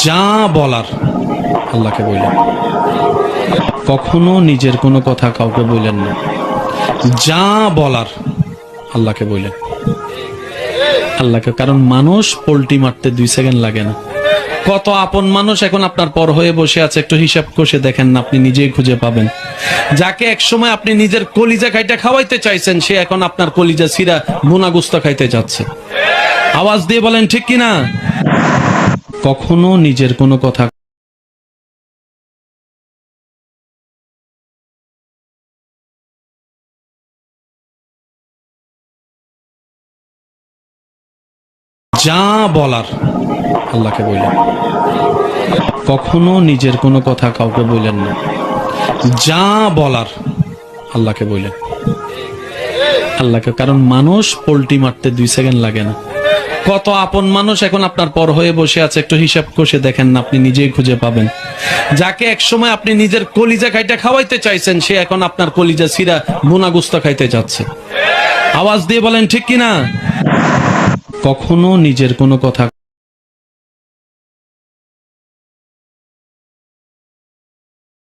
যা বলার আল্লাহকে বললেন। কখনো নিজের কোনো কথা কাউকে বললেন না। যা বলার আল্লাহকে বললেন। আল্লাহকে, কারণ মানুষ পোল্টি মারতে 2 সেকেন্ড লাগে না। কত আপন মানুষ এখন আপনার পর হয়ে বসে আছে, একটু হিসাব কষে দেখেন না, আপনি নিজেই খুঁজে পাবেন। যাকে একসময় আপনি নিজের কলিজা খাইটা খাওয়াইতে চাইছেন, সে এখন আপনার কলিজা ছিঁড়া ভুনা গুস্তা খাইতে যাচ্ছে। আওয়াজ দিয়ে বলেন ঠিক কিনা? কখনো নিজের কোনো কথা যা বলার আল্লাহকে বললেন। কখনো নিজের কোনো কথা কাউকে বললেন না। যা বলার আল্লাহকে বললেন। আল্লাহকে, কারণ মানুষ পোল্টি মারতে 2 সেকেন্ড লাগে না। কত আপন মানুষ এখন আপনার পর হয়ে বসে আছে, একটু হিসাব কষে দেখেন না, আপনি নিজেই খুঁজে পাবেন। যাকে একসময় আপনি নিজের কলিজা খাইটা খাওয়াইতে চাইছেন, সে এখন আপনার কলিজা ছিঁড়া ভুনা গুস্তা খাইতে যাচ্ছে। আওয়াজ দিয়ে বলেন ঠিক কিনা? কখনো নিজের কোনো কথা